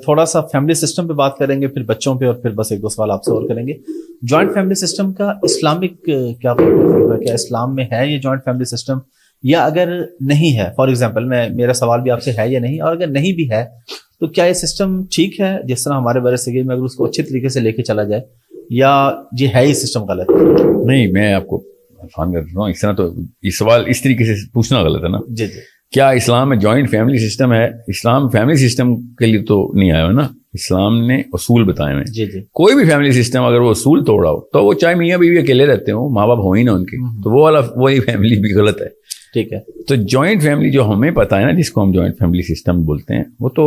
تھوڑا سا family system پہ بات کریں گے، پھر بچوں پہ، اور پھر بس ایک دو سوال آپ سے اور کریں گے. جوائنٹ فیملی سسٹم کا اسلامک کیا کیا اسلام میں ہے یہ جوائنٹ فیملی سسٹم، یا اگر نہیں ہے، فار ایگزامپل میرا سوال بھی آپ سے ہے یا نہیں، اور اگر نہیں بھی ہے تو کیا یہ سسٹم ٹھیک ہے جس طرح ہمارے برے صغیر میں اگر اس کو اچھے طریقے سے لے کے چلا جائے، یا یہ ہے یہ سسٹم غلط؟ نہیں، میں آپ کو آسان کر رہا ہوں، اس طرح تو یہ سوال اس طریقے سے پوچھنا غلط ہے نا. جی جی. کیا اسلام میں جوائنٹ فیملی سسٹم ہے؟ اسلام فیملی سسٹم کے لیے تو نہیں آیا ہو نا، اسلام نے اصول بتائے ہیں. جی جی. کوئی بھی فیملی سسٹم اگر وہ اصول توڑا ہو تو وہ چاہے میاں بیوی اکیلے رہتے ہوں، ماں باپ ہو ہی نا ان کے، تو وہ والا وہی فیملی بھی غلط ہے. ٹھیک ہے. تو جوائنٹ فیملی جو ہمیں پتہ ہے نا، جس کو ہم جوائنٹ فیملی سسٹم بولتے ہیں، وہ تو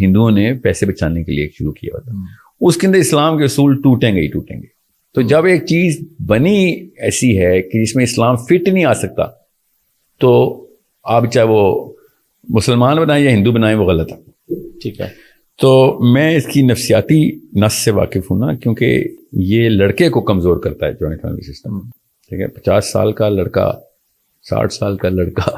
ہندوؤں نے پیسے بچانے کے لیے شروع کیا ہوا تھا. اس کے اندر اسلام کے اصول ٹوٹیں گے ہی ٹوٹیں گے. تو جب ایک چیز بنی ایسی ہے کہ جس میں اسلام فٹ نہیں آ سکتا، تو آپ چاہے وہ مسلمان بنائیں یا ہندو بنائیں، وہ غلط ہے. ٹھیک ہے. تو میں اس کی نفسیاتی نس سے واقف ہوں نا، کیونکہ یہ لڑکے کو کمزور کرتا ہے جوائنٹ فیملی سسٹم. ٹھیک ہے. 50 سال کا لڑکا، 60 سال کا لڑکا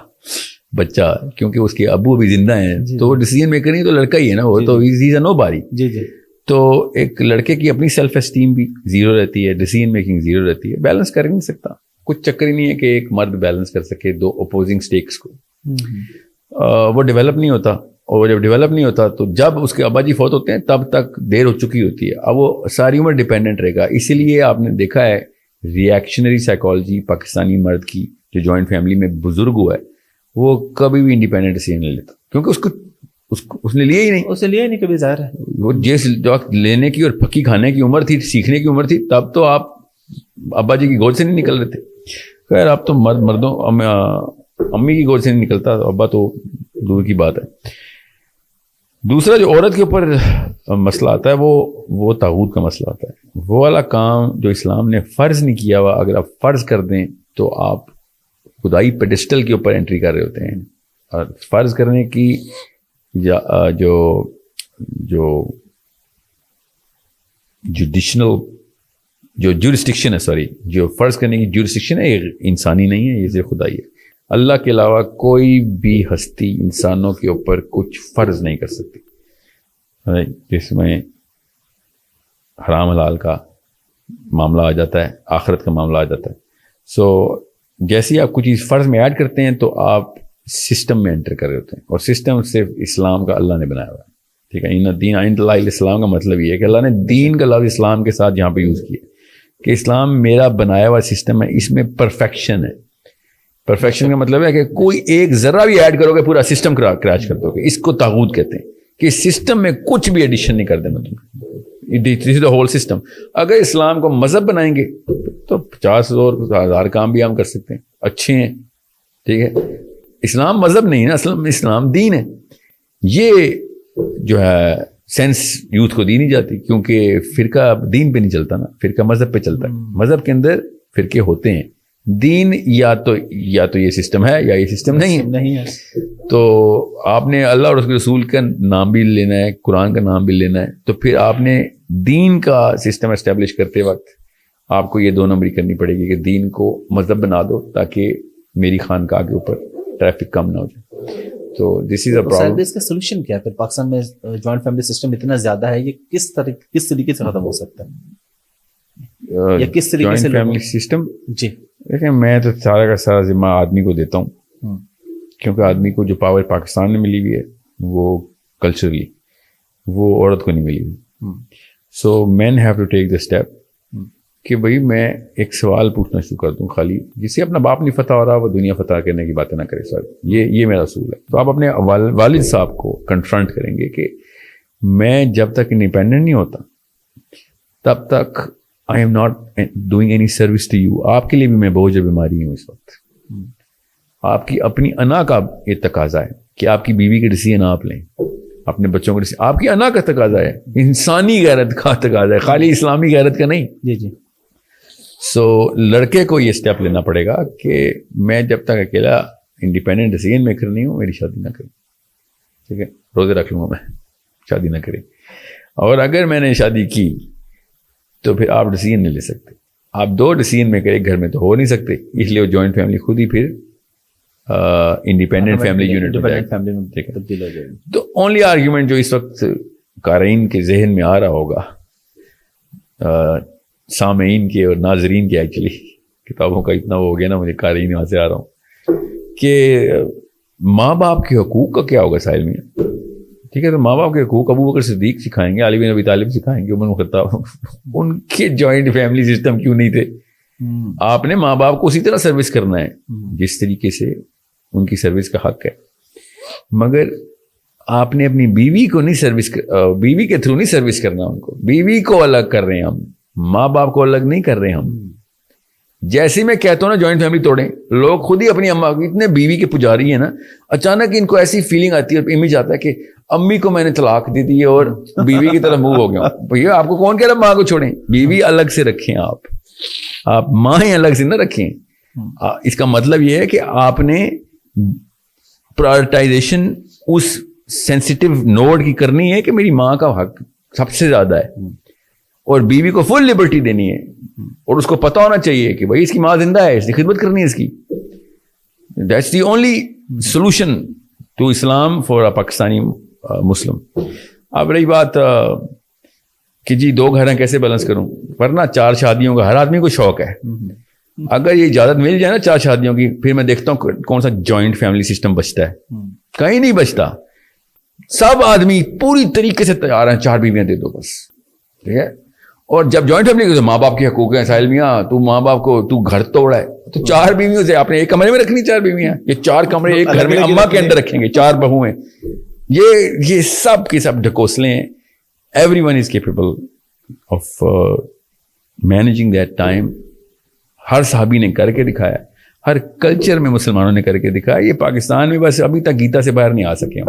بچہ، کیونکہ اس کے ابو بھی زندہ ہیں تو وہ ڈیسیژن میکر نہیں، تو لڑکا ہی ہے نا وہ، تو ہی از اے نو باری. جی جی. تو ایک لڑکے کی اپنی سیلف اسٹیم بھی زیرو رہتی ہے، ڈیسیژن میکنگ زیرو رہتی ہے، بیلنس کر نہیں سکتا. کچھ چکر ہی نہیں ہے کہ ایک مرد بیلنس کر سکے دو اپوزنگ سٹیکس کو. وہ ڈیولپ نہیں ہوتا، اور جب ڈیولپ نہیں ہوتا تو جب اس کے ابا جی فوت ہوتے ہیں تب تک دیر ہو چکی ہوتی ہے. اب وہ ساری عمر ڈیپینڈنٹ رہے گا. اسی لیے آپ نے دیکھا ہے ریئیکشنری سائیکالوجی پاکستانی مرد کی جو جوائنٹ فیملی میں بزرگ ہوا ہے، وہ کبھی بھی انڈیپینڈنٹ ڈیسیژن نہیں لیتا، کیونکہ اس نے لیا ہی نہیں. اسے لیا ہی نہیں کبھی، ظاہر ہے. وہ جس وقت لینے کی اور پھکی کھانے کی عمر تھی، سیکھنے کی عمر تھی، تب تو آپ ابا جی کی گود سے نہیں نکل رہے تھے. خیر اب تو مردوں امی کی گود سے نہیں نکلتا، ابا تو دور کی بات ہے. دوسرا جو عورت کے اوپر مسئلہ آتا ہے وہ طاغوت کا مسئلہ آتا ہے. وہ والا کام جو اسلام نے فرض نہیں کیا ہوا، اگر آپ فرض کر دیں تو آپ خدائی پیڈسٹل کے اوپر انٹری کر رہے ہوتے ہیں. اور فرض کرنے کی جو جوڈیشنل جو جورسڈکشن ہے، جو فرض کرنے کی جورسڈکشن ہے، یہ انسانی نہیں ہے، یہ صرف خدائی ہے. اللہ کے علاوہ کوئی بھی ہستی انسانوں کے اوپر کچھ فرض نہیں کر سکتی، جس میں حرام حلال کا معاملہ آ جاتا ہے، آخرت کا معاملہ آ جاتا ہے. سو جیسے ہی آپ کچھ چیز فرض میں ایڈ کرتے ہیں تو آپ سسٹم میں انٹر کر رہے ہوتے ہیں، اور سسٹم صرف اسلام کا اللہ نے بنایا ہوا ہے. ٹھیک ہے. ان دین عند اللہ اسلام کا مطلب یہ ہے کہ اللہ نے دین کا لفظ اسلام کے ساتھ یہاں پہ یوز کیا کہ اسلام میرا بنایا ہوا سسٹم ہے، اس میں پرفیکشن ہے. پرفیکشن کا مطلب ہے کہ کوئی ایک ذرہ بھی ایڈ کرو گے پورا سسٹم کریش کر دو گے. اس کو طاغوت کہتے ہیں کہ سسٹم میں کچھ بھی ایڈیشن نہیں کر دینا تم. دس از دا ہول سسٹم. اگر اسلام کو مذہب بنائیں گے تو 50 اور 1000 کام بھی ہم کر سکتے ہیں، اچھے ہیں. ٹھیک ہے. اسلام مذہب نہیں ہے نا، اسلام دین ہے. یہ جو ہے سینس یوتھ کو دی نہیں جاتی، کیونکہ فرقہ دین پہ نہیں چلتا نا، فرقہ مذہب پہ چلتا ہے. مذہب کے اندر فرقے ہوتے ہیں، دین یا تو یہ سسٹم ہے یا یہ سسٹم نہیں ہے. تو آپ نے اللہ اور اس کے رسول کا نام بھی لینا ہے، قرآن کا نام بھی لینا ہے، تو پھر آپ نے دین کا سسٹم اسٹیبلش کرتے وقت آپ کو یہ 2 نمبری کرنی پڑے گی کہ دین کو مذہب بنا دو تاکہ میری خانقاہ کے اوپر ٹریفک کم نہ ہو جائے. تو دس از اے پرابلم. اس کا سولوشن کیا ہے پھر؟ پاکستان میں جوائنٹ فیملی سسٹم اتنا زیادہ ہے، یہ کس طریقے سے ختم ہو سکتا ہے، یا کس طریقے سے فیملی سسٹم؟ جی دیکھیں، میں تو سارا کا سارا ذمہ آدمی کو دیتا ہوں، کیونکہ آدمی کو جو پاور پاکستان میں ملی ہوئی ہے وہ کلچرلی وہ عورت کو نہیں ملی ہوئی. So man have to take the step کہ بھائی میں ایک سوال پوچھنا شروع کر دوں، خالی جسے اپنا باپ نہیں فتح ہو رہا وہ دنیا فتح کرنے کی باتیں نہ کرے. سر یہ میرا اصول ہے. تو آپ اپنے والد صاحب کو کنفرنٹ کریں گے کہ میں جب تک انڈیپینڈنٹ نہیں ہوتا تب تک I am not doing any service to you. آپ کے لیے بھی میں بوجھ بیماری ہوں اس وقت. آپ کی اپنی انا کا یہ تقاضا ہے کہ آپ کی بیوی کے ڈیسیژن آپ لیں، اپنے بچوں کے ڈیسیژن، آپ کی انا کا تقاضا ہے، انسانی غیرت کا تقاضا ہے، خالی اسلامی غیرت کا نہیں. جی جی. سو لڑکے کو یہ اسٹیپ لینا پڑے گا کہ میں جب تک اکیلا انڈیپینڈنٹ ڈیسیژن میکر نہیں ہوں، میری شادی نہ کریں. ٹھیک ہے. روزے رکھ لوں گا میں، شادی نہ کریں. اور اگر میں نے شادی کی تو پھر آپ ڈیسیژن نہیں لے سکتے. آپ 2 ڈیسیژن میکر ایک گھر میں تو ہو نہیں سکتے، اس لیے وہ جوائنٹ فیملی خود ہی پھر انڈیپینڈنٹ فیملی یونٹ ہو جائے گی. تو اونلی آرگیومنٹ جو اس وقت قارئین کے ذہن میں آ رہا ہوگا, سامعین کے اور ناظرین کے, ایکچولی کتابوں کا اتنا ہو گیا نا, مجھے قارئین وہاں سے آ رہا ہوں, کہ ماں باپ کے حقوق کا کیا ہوگا ساحل میاں. ٹھیک ہے, تو ماں باپ کے حقوق ابو بکر صدیق سکھائیں گے, علی بن ابی طالب سکھائیں گے, عمر الخطاب, ان کے جوائنٹ فیملی سسٹم کیوں نہیں تھے؟ آپ نے ماں باپ کو اسی طرح سروس کرنا ہے جس طریقے سے ان کی سروس کا حق ہے, مگر آپ نے اپنی بیوی کو نہیں سروس, بیوی کے تھرو نہیں سروس کرنا ان کو. بیوی کو الگ کر رہے ہیں ہم, ماں باپ کو الگ نہیں کر رہے ہم. جیسے میں کہتا ہوں نا جوائنٹ فیملی توڑیں, لوگ خود ہی اپنی اماں, اتنے بیوی کے پجاری ہیں نا, اچانک ان کو ایسی فیلنگ آتی ہے اور امیج آتا ہے کہ امی کو میں نے طلاق دے دی اور بیوی کی طرف موو ہو گیا. بھیا آپ کو کون کہہ رہا ماں کو چھوڑیں؟ بیوی الگ سے رکھیں, آپ ماں الگ سے نہ رکھیں. اس کا مطلب یہ ہے کہ آپ نے پرائرٹائزیشن اس سینسیٹیو نوڈ کی کرنی ہے کہ میری ماں کا حق سب سے زیادہ ہے, اور بیوی کو فل لبرٹی دینی ہے, اور اس کو پتا ہونا چاہیے کہ بھائی اس کی ماں زندہ ہے, اس کی خدمت کرنی ہے اس کی. That's the only solution to Islam for a Pakistani Muslim. اب رہی بات کہ جی 2 گھر ہیں کیسے بیلنس کروں, ورنہ 4 شادیوں کا ہر آدمی کو شوق ہے. اگر یہ اجازت مل جائے نا 4 شادیوں کی, پھر میں دیکھتا ہوں کون سا جوائنٹ فیملی سسٹم بچتا ہے. کہیں نہیں بچتا. سب آدمی پوری طریقے سے تیار ہیں 4 بیویاں دے دو بس, ٹھیک ہے. اور جب جوائنٹ فیملی کے ماں باپ کے حقوق ہیں, ساحل میاں تو ماں باپ کو تو گھر توڑا ہے, تو 4 بیویوں سے آپ نے ایک کمرے میں رکھنی 4 بیویاں, یہ 4 کمرے ایک گھر میں اماں کے اندر رکھیں گے, 4 بہو ہیں. یہ سب کے سب ڈھکوسلے ہیں. Everyone is capable of managing that time. ہر صحابی نے کر کے دکھایا, ہر کلچر میں مسلمانوں نے کر کے دکھایا. یہ پاکستان میں بس ابھی تک گیتا سے باہر نہیں آ سکے ہم.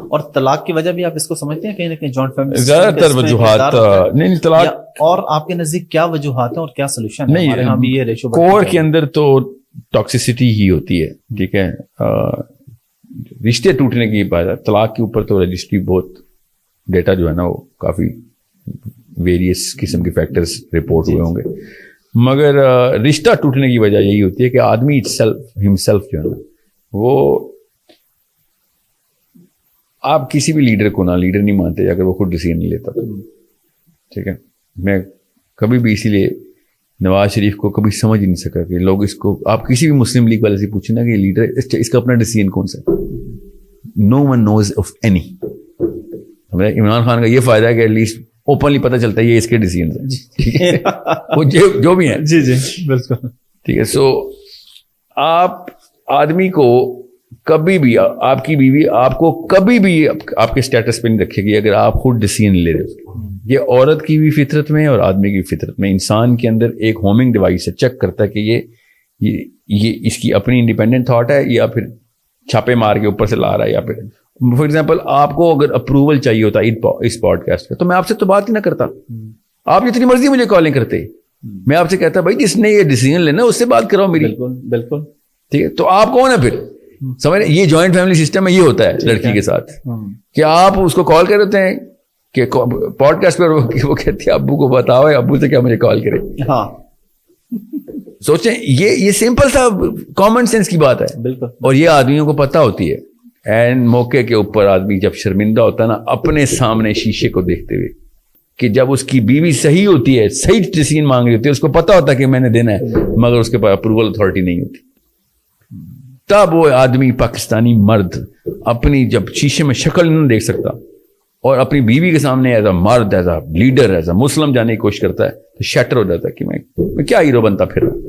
اور طلاق کی وجہ بھی آپ اس کو سمجھتے ہیں کہیں نہ کہیں جوائنٹ فیملی زیادہ تر وجوہات نہیں طلاق, اور آپ کے نزدیک کیا وجوہات ہیں اور کیا سولوشن ہے؟ ہمارے ہاں بھی یہ ریشو کور کے اندر تو ٹاکسیسٹی ہی ہوتی ہے. ٹھیک ہے, رشتے ٹوٹنے کی بات. طلاق کے اوپر تو رجسٹری بہت ڈیٹا جو ہے نا وہ کافی ویریس قسم کے فیکٹرز رپورٹ ہوئے ہوں گے, مگر رشتہ ٹوٹنے کی وجہ یہی ہوتی ہے کہ آدمی ہمسیلف جو ہے نا وہ, آپ کسی بھی لیڈر کو نا لیڈر نہیں مانتے اگر وہ خود ڈیسیژن نہیں لیتا. ٹھیک ہے, میں کبھی بھی اسی لیے نواز شریف کو کبھی سمجھ نہیں سکا کہ لوگ اس کو, آپ کسی بھی مسلم لیگ والے سے پوچھیں نا کہ لیڈر اس کا اپنا ڈیسیژن کون سا, no one knows of any. Imran Khan کا یہ فائدہ ہے کہ ایٹ لیسٹ اوپنلی پتہ چلتا ہے یہ اس کے ڈیسیژن ہیں. ٹھیک ہے, وہ جو بھی ہیں. جی بالکل ٹھیک ہے. سو آپ آدمی کو کبھی بھی, آپ کی بیوی آپ کو کبھی بھی آپ کے اسٹیٹس پہ نہیں رکھے گی اگر آپ خود ڈیسیژن لے رہے ہو. یہ عورت کی بھی فطرت میں اور آدمی کی فطرت میں, انسان کے اندر ایک ہومنگ ڈیوائس ہے, چیک کرتا ہے کہ یہ اس کی اپنی انڈیپینڈنٹ تھاٹ ہے یا پھر چھاپے مار کے اوپر سے لا رہا ہے. یا پھر فار ایگزامپل آپ کو اگر اپروول چاہیے ہوتا اس پوڈ کاسٹ کا تو میں آپ سے تو بات ہی نہ کرتا. آپ جتنی مرضی مجھے کالیں کرتے, میں آپ سے کہتا بھائی جس نے یہ ڈیسیژن لینا اس سے بات کراؤ میری. بالکل ٹھیک ہے. تو آپ کون ہے پھر؟ سمجھ رہے, یہ جوائنٹ فیملی سسٹم میں یہ ہوتا ہے لڑکی کے ساتھ کہ آپ اس کو کال کر دیتے ہیں کہ پوڈ کاسٹ پر وہ کہتے ہیں ابو کو بتاؤ, ابو سے کیا مجھے کال کرے. ہاں سوچیں, یہ سمپل سا کامن سینس کی بات ہے. بالکل. اور یہ آدمیوں کو پتہ ہوتی ہے. اینڈ موقع کے اوپر آدمی جب شرمندہ ہوتا ہے نا اپنے سامنے شیشے کو دیکھتے ہوئے کہ جب اس کی بیوی صحیح ہوتی ہے, صحیح ڈیسیژن مانگ رہی ہوتی ہے, اس کو پتہ ہوتا ہے کہ میں نے دینا ہے, مگر اس کے پاس اپروول اتھارٹی نہیں ہوتی, تب وہ آدمی پاکستانی مرد اپنی جب شیشے میں شکل نہیں دیکھ سکتا اور اپنی بیوی کے سامنے ایز اے مرد, as a leader, as a Muslim جانے کی کوشش کرتا ہے تو شیٹر ہو جاتا ہے کہ میں کیا ہیرو بنتا پھر رہا.